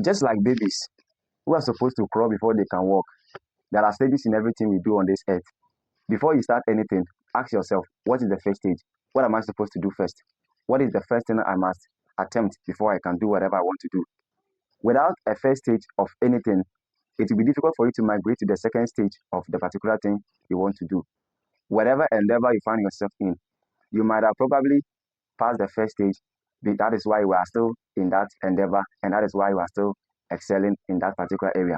Just like babies who are supposed to crawl before they can walk, there are stages in everything we do on this earth. Before you start anything, ask yourself, what is the first stage? What am I supposed to do first? What is the first thing I must attempt before I can do whatever I want to do? Without a first stage of anything, it will be difficult for you to migrate to the second stage of the particular thing you want to do. Whatever endeavor you find yourself in, you might have probably passed the first stage. That is why you are still in that endeavor, and that is why you are still excelling in that particular area.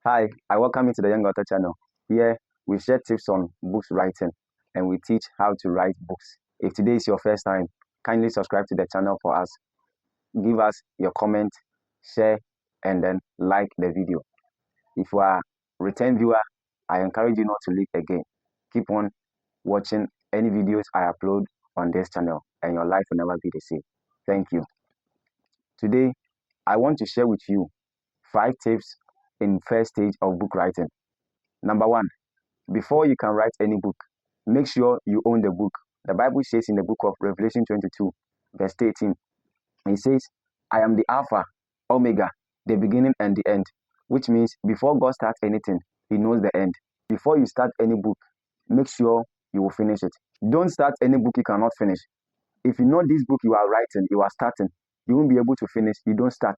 Hi, I welcome you to the Young Author channel. Here, we share tips on books writing, and we teach how to write books. If today is your first time, kindly subscribe to the channel for us. Give us your comment, share, and then like the video. If you are a return viewer, I encourage you not to leave again. Keep on watching any videos I upload on this channel, and your life will never be the same. Thank you. Today, I want to share with you 5 tips in first stage of book writing. Number 1, before you can write any book, make sure you own the book. The Bible says in the book of Revelation 22, verse 18, it says, I am the Alpha, Omega, the beginning and the end, which means before God starts anything, He knows the end. Before you start any book, make sure you will finish it. Don't start any book you cannot finish. If you know this book you are writing, you are starting, you won't be able to finish, you don't start.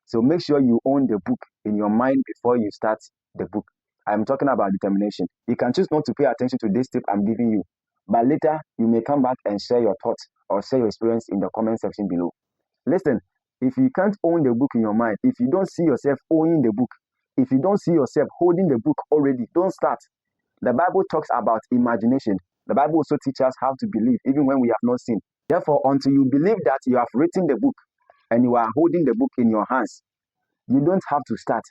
So make sure you own the book in your mind before you start the book. I'm talking about determination. You can choose not to pay attention to this tip I'm giving you, but later you may come back and share your thoughts or share your experience in the comment section below. Listen, if you can't own the book in your mind, if you don't see yourself owning the book, if you don't see yourself holding the book already, don't start. The Bible talks about imagination. The Bible also teaches us how to believe even when we have not seen. Therefore, until you believe that you have written the book and you are holding the book in your hands, you don't have to start,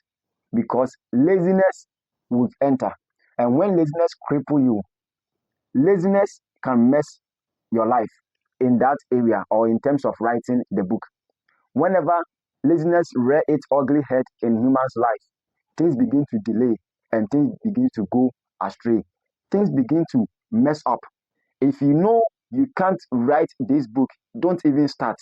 because laziness would enter. And when laziness cripple you, laziness can mess your life in that area or in terms of writing the book. Whenever laziness rear its ugly head in human's life, things begin to delay and things begin to go astray. Things begin to mess up. If you know you can't write this book, don't even start.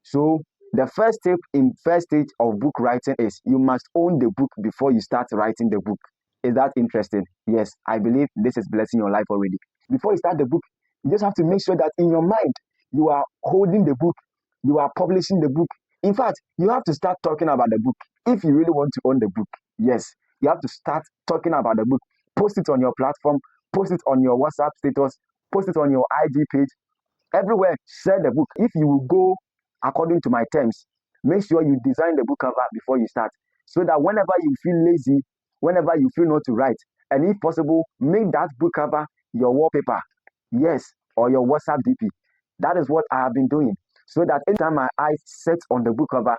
So the first step in first stage of book writing is you must own the book before you start writing the book. Is that interesting? Yes, I believe this is blessing your life already. Before you start the book, you just have to make sure that in your mind you are holding the book, you are publishing the book. In fact, you have to start talking about the book if you really want to own the book. Yes, you have to start talking about the book. Post it on your platform, post it on your WhatsApp status, post it on your IG page. Everywhere, share the book. If you will go according to my terms, make sure you design the book cover before you start, so that whenever you feel lazy, whenever you feel not to write, and if possible, make that book cover your wallpaper. Yes, or your WhatsApp DP. That is what I have been doing, so that anytime my eyes set on the book cover,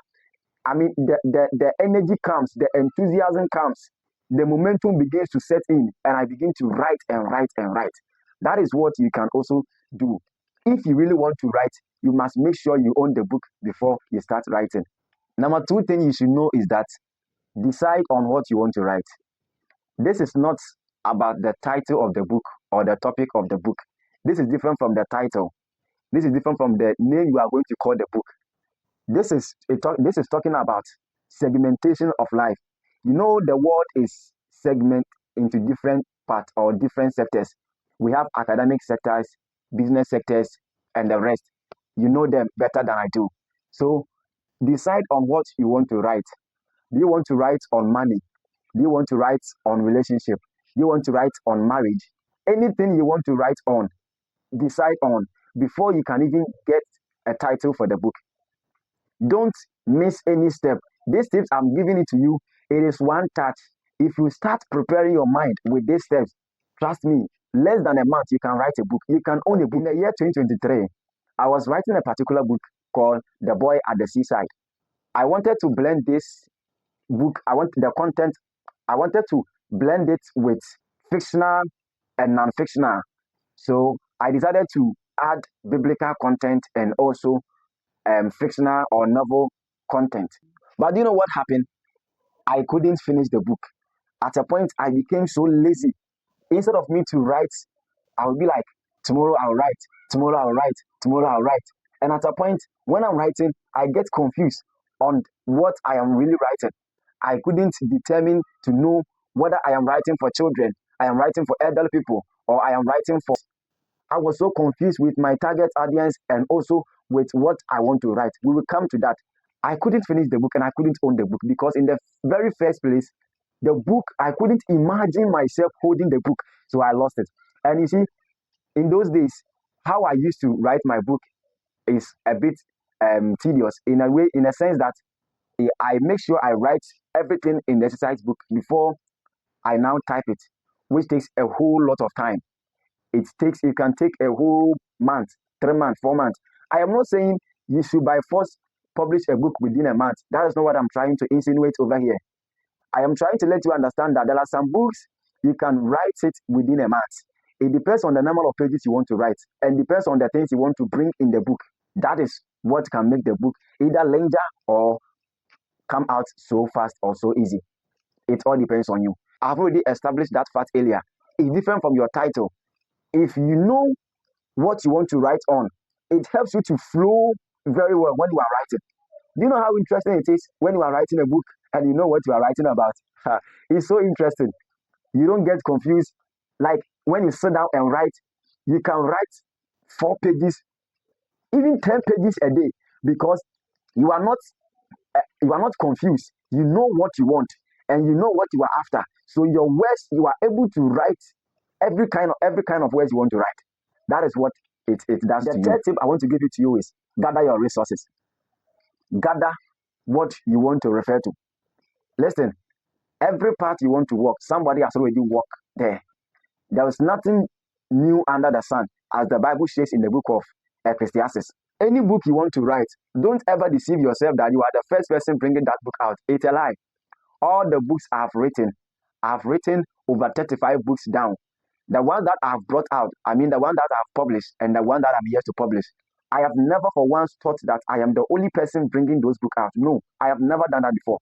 the energy comes, the enthusiasm comes, the momentum begins to set in, and I begin to write and write and write. That is what you can also do. If you really want to write, you must make sure you own the book before you start writing. Number 2 thing you should know is that decide on what you want to write. This is not about the title of the book or the topic of the book. This is different from the title. This is different from the name you are going to call the book. This is talking about segmentation of life. You know, the world is segmented into different parts or different sectors. We have academic sectors, business sectors, and the rest. You know them better than I do. So decide on what you want to write. Do you want to write on money? Do you want to write on relationship? Do you want to write on marriage? Anything you want to write on, decide on before you can even get a title for the book. Don't miss any step. These tips I'm giving it to you, it is one touch. If you start preparing your mind with these steps, trust me, less than a month you can write a book. You can own a book. In the year 2023, I was writing a particular book called The Boy at the Seaside. I wanted to blend this book, I wanted to blend it with fictional and non-fictional. So I decided to add biblical content and also fictional or novel content. But do you know what happened? I couldn't finish the book. At a point, I became so lazy. Instead of me to write, I would be like, tomorrow I'll write, tomorrow I'll write, tomorrow I'll write. And at a point, when I'm writing, I get confused on what I am really writing. I couldn't determine to know whether I am writing for children, I am writing for elderly people, or I am writing for. I was so confused with my target audience and also with what I want to write. We will come to that. I couldn't finish the book and I couldn't own the book because, in the very first place, the book, I couldn't imagine myself holding the book. So I lost it. And you see, in those days, how I used to write my book is a bit tedious in a way, in a sense that I make sure I write everything in the exercise book before I now type it, which takes a whole lot of time. It can take a whole month, 3 months, 4 months. I am not saying you should by force publish a book within a month. That is not what I'm trying to insinuate over here. I am trying to let you understand that there are some books you can write it within a month. It depends on the number of pages you want to write and depends on the things you want to bring in the book. That is what can make the book either linger or come out so fast or so easy. It all depends on you. I've already established that fact earlier. It's different from your title. If you know what you want to write on, it helps you to flow very well when you are writing. Do you know how interesting it is when you are writing a book and you know what you are writing about? It's so interesting. You don't get confused. Like when you sit down and write, you can write 4 pages, even 10 pages a day because you are not confused. You know what you want and you know what you are after. So your words, you are able to write every kind of words you want to write. That is what it does. The third tip I want to give it to you is gather your resources. Gather what you want to refer to. Listen, every part you want to work, somebody has already worked there. There is nothing new under the sun, as the Bible says in the book of Ecclesiastes. Any book you want to write, don't ever deceive yourself that you are the first person bringing that book out. It's a lie. All the books I've written over 35 books down. The one that I've brought out, the one that I've published and the one that I'm yet to publish, I have never for once thought that I am the only person bringing those books out. No, I have never done that before.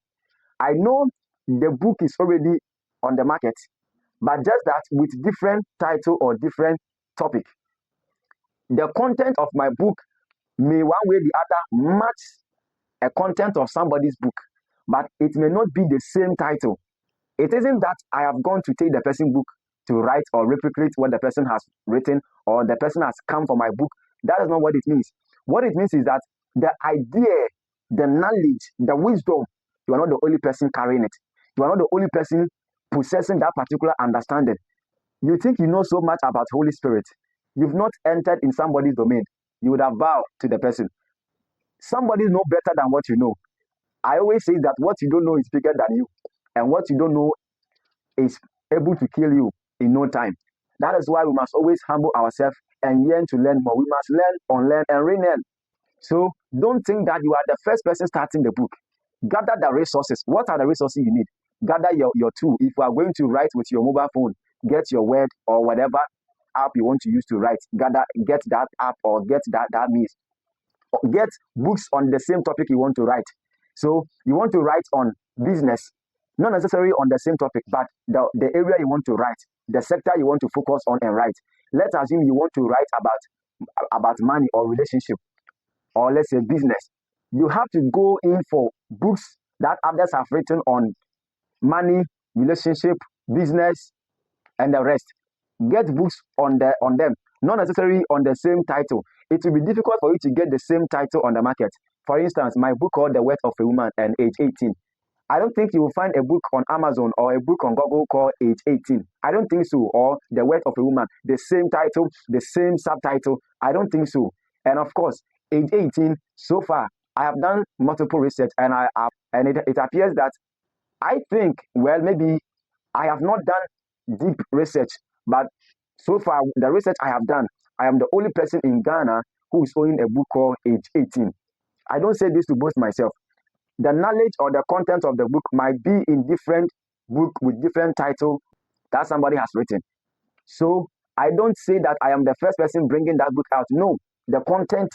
I know the book is already on the market, but just that with different title or different topic. The content of my book may one way or the other match a content of somebody's book, but it may not be the same title. It isn't that I have gone to take the person's book to write or replicate what the person has written or the person has come for my book. That is not what it means. What it means is that the idea, the knowledge, the wisdom, you are not the only person carrying it. You are not the only person possessing that particular understanding. You think you know so much about Holy Spirit. You've not entered in somebody's domain. You would have bowed to the person. Somebody knows better than what you know. I always say that what you don't know is bigger than you. And what you don't know is able to kill you in no time. That is why we must always humble ourselves and yearn to learn more. We must learn, unlearn, and relearn. So don't think that you are the first person starting the book. Gather the resources. What are the resources you need? Gather your tool. If you are going to write with your mobile phone, get your Word or whatever app you want to use to write. Get that app or get that means. Get books on the same topic you want to write. So you want to write on business, not necessarily on the same topic, but the area you want to write, the sector you want to focus on and write. Let's assume you want to write about money or relationship, or let's say business. You have to go in for books that others have written on money, relationship, business, and the rest. Get books on them, not necessarily on the same title. It will be difficult for you to get the same title on the market. For instance, my book called The Worth of a Woman and Age 18. I don't think you will find a book on Amazon or a book on Google called Age 18. I don't think so. Or The Worth of a Woman, the same title, the same subtitle. I don't think so. And of course, Age 18, so far, I have done multiple research and it appears that I think, well, maybe I have not done deep research, but so far, the research I have done, I am the only person in Ghana who is owning a book called Age 18. I don't say this to boast myself. The knowledge or the content of the book might be in different book with different title that somebody has written. So I don't say that I am the first person bringing that book out. No, the content,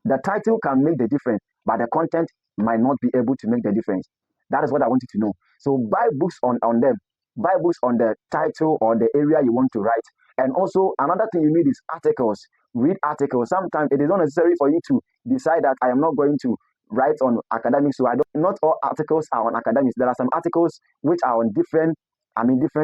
the title can make the difference, but the content might not be able to make the difference. That is what I want you to know. So buy books on them. Buy books on the title or the area you want to write. And also another thing you need is articles. Read articles. Sometimes it is not necessary for you to decide that I am not going to write on academics. So I don't. Not all articles are on academics. There are some articles which are on different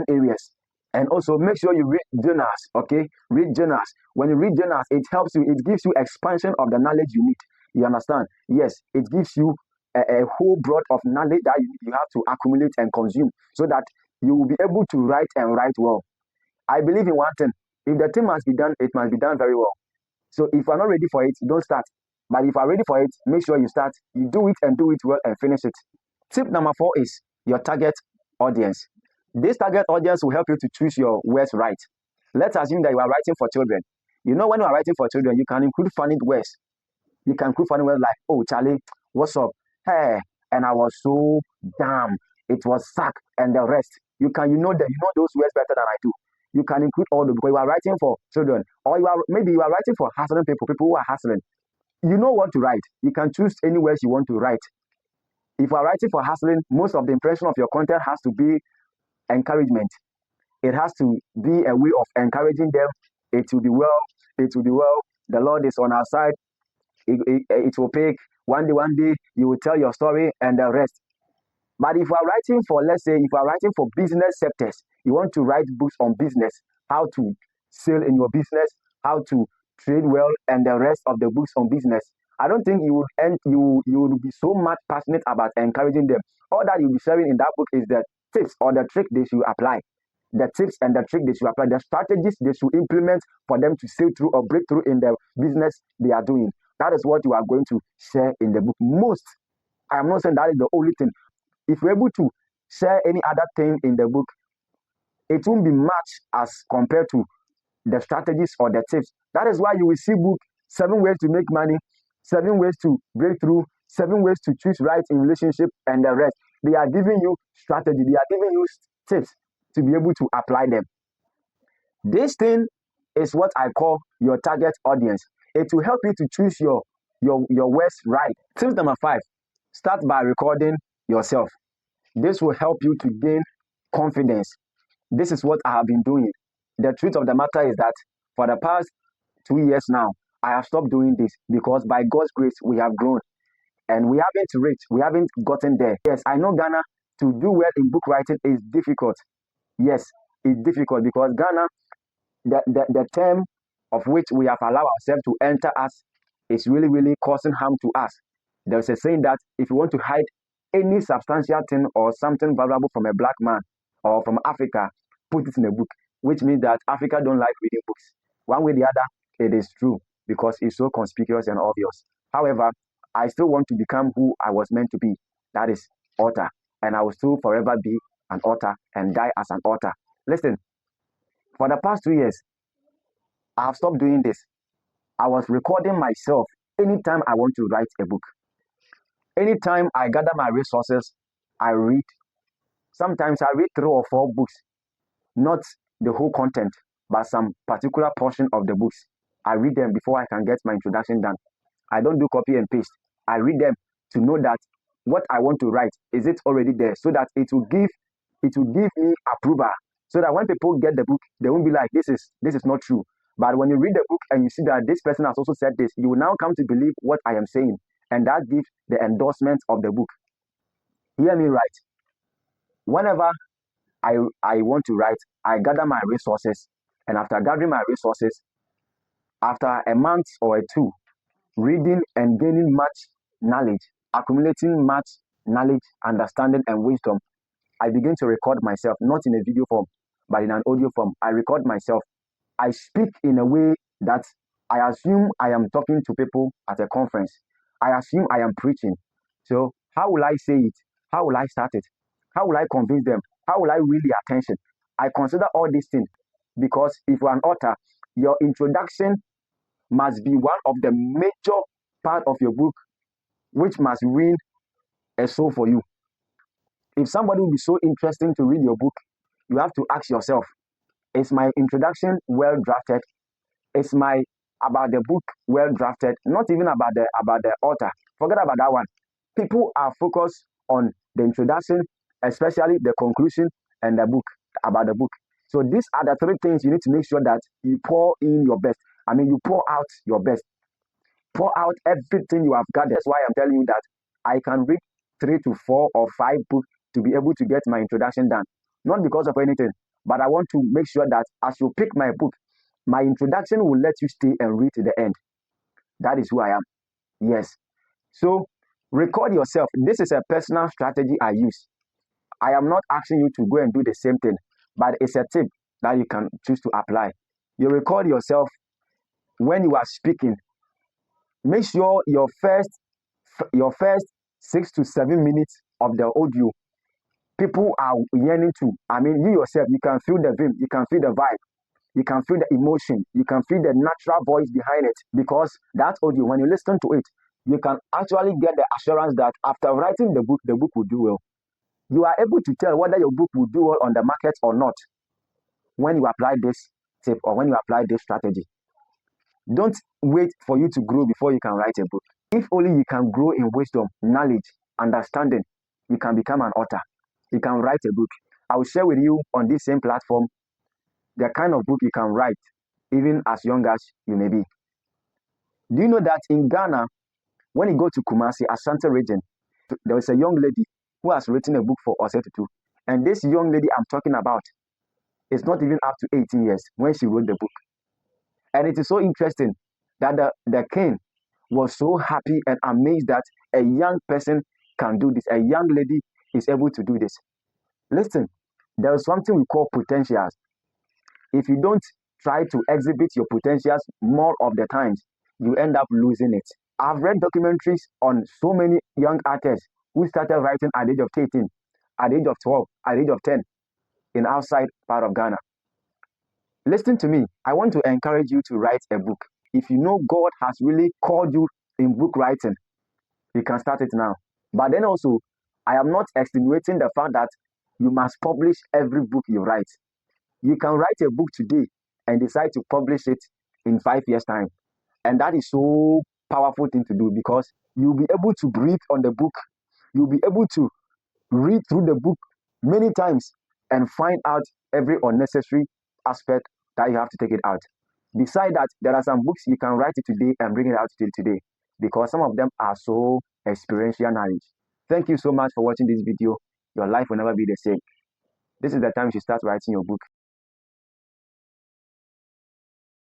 areas. And also make sure you read journals. Okay, read journals. When you read journals, it helps you. It gives you expansion of the knowledge you need. You understand? Yes, it gives you a whole broad of knowledge that you have to accumulate and consume, so that you will be able to write and write well. I believe in one thing. If the thing must be done, it must be done very well. So if you are not ready for it, don't start. But if you are ready for it, make sure you start. You do it and do it well and finish it. Tip number 4 is your target audience. This target audience will help you to choose your words right. Let's assume that you are writing for children. You know, when you are writing for children, you can include funny words. You can include funny words like, "Oh, Charlie, what's up? Hey," and I was so damn. It was sack and the rest. You know those words better than I do. You can include all those because you are writing for children, or maybe you are writing for hustling people who are hustling. You know what to write. You can choose any words you want to write. If you are writing for hustling, most of the impression of your content has to be encouragement. It has to be a way of encouraging them. It will be well. It will be well. The Lord is on our side. It will pick. One day, you will tell your story and the rest. But if you are writing for, let's say, if you are writing for business sectors, you want to write books on business, how to sell in your business, how to trade well, and the rest of the books on business. I don't think you would be so much passionate about encouraging them. All that you'll be sharing in that book is the tips or the trick they should apply. The tips and the trick they should apply, the strategies they should implement for them to sail through or break through in the business they are doing. That is what you are going to share in the book. Most, I am not saying that is the only thing. If you're able to share any other thing in the book, it won't be much as compared to the strategies or the tips. That is why you will see book 7 ways to make money, 7 ways to break through, 7 ways to choose right in relationship, and the rest. They are giving you strategy. They are giving you tips to be able to apply them. This thing is what I call your target audience. It will help you to choose your words right. Tip number 5: start by recording yourself. This will help you to gain confidence. This is what I have been doing. The truth of the matter is that for the past 2 years now, I have stopped doing this because by God's grace, we have grown and we haven't gotten there. Yes, I know Ghana, to do well in book writing is difficult. Yes, it's difficult because Ghana, the term of which we have allowed ourselves to enter us is really, really causing harm to us. There's a saying that if you want to hide any substantial thing or something valuable from a black man or from Africa, put it in a book, which means that Africa don't like reading books. One way or the other, it is true because it's so conspicuous and obvious. However, I still want to become who I was meant to be. That is author. And I will still forever be an author and die as an author. Listen, for the past 2 years, I have stopped doing this. I was recording myself anytime I want to write a book. Anytime I gather my resources, I read. Sometimes I read 3 or 4 books, not the whole content, but some particular portion of the books. I read them before I can get my introduction done. I don't do copy and paste. I read them to know that what I want to write, is it already there, so that it will give me approval. So that when people get the book, they won't be like, this is not true. But when you read the book and you see that this person has also said this, you will now come to believe what I am saying. And that gives the endorsement of the book. Hear me right. Whenever I want to write, I gather my resources. And after gathering my resources, after a month or 2, reading and gaining much knowledge, accumulating much knowledge, understanding, and wisdom, I begin to record myself, not in a video form, but in an audio form. I record myself. I speak in a way that I assume I am talking to people at a conference. I assume I am preaching. So how will I say it? How will I start it? How will I convince them? How will I win their attention? I consider all these things because if you're an author, your introduction must be one of the major part of your book, which must win a soul for you. If somebody will be so interesting to read your book, you have to ask yourself, is my introduction well drafted? Is my about the book well drafted? Not even about the author. Forget about that one. People are focused on the introduction, especially the conclusion and the book, about the book. So these are the 3 things you need to make sure that you pour in your best. I mean, you pour out your best. Pour out everything you have gathered. That's why I'm telling you that I can read 3 to 4 or 5 books to be able to get my introduction done. Not because of anything, but I want to make sure that as you pick my book, my introduction will let you stay and read to the end. That is who I am. Yes. So record yourself. This is a personal strategy I use. I am not asking you to go and do the same thing, but it's a tip that you can choose to apply. You record yourself when you are speaking. Make sure your first 6 to 7 minutes of the audio, people are yearning to. I mean, you yourself, you can feel the vim, you can feel the vibe, you can feel the emotion, you can feel the natural voice behind it. Because that audio, when you listen to it, you can actually get the assurance that after writing the book will do well. You are able to tell whether your book will do well on the market or not when you apply this tip or when you apply this strategy. Don't wait for you to grow before you can write a book. If only you can grow in wisdom, knowledge, understanding, you can become an author. You can write a book. I will share with you on this same platform the kind of book you can write, even as young as you may be. Do you know that in Ghana, when you go to Kumasi, Asante region, there is a young lady who has written a book for Osetutu. And this young lady I'm talking about is not even up to 18 years when she wrote the book. And it is so interesting that the king was so happy and amazed that a young person can do this. A young lady is able to do this. Listen, there is something we call potentials. If you don't try to exhibit your potentials more of the times, you end up losing it. I've read documentaries on so many young artists who started writing at the age of 13, at the age of 12, at the age of 10 in outside part of Ghana. Listen to me. I want to encourage you to write a book. If you know God has really called you in book writing, you can start it now. But then also, I am not extenuating the fact that you must publish every book you write. You can write a book today and decide to publish it in 5 years' time. And that is so powerful thing to do because you'll be able to breathe on the book. You'll be able to read through the book many times and find out every unnecessary aspect that you have to take it out. Besides that, there are some books you can write it today and bring it out today because some of them are so experiential knowledge. Thank you so much for watching this video. Your life will never be the same. This is the time you should start writing your book.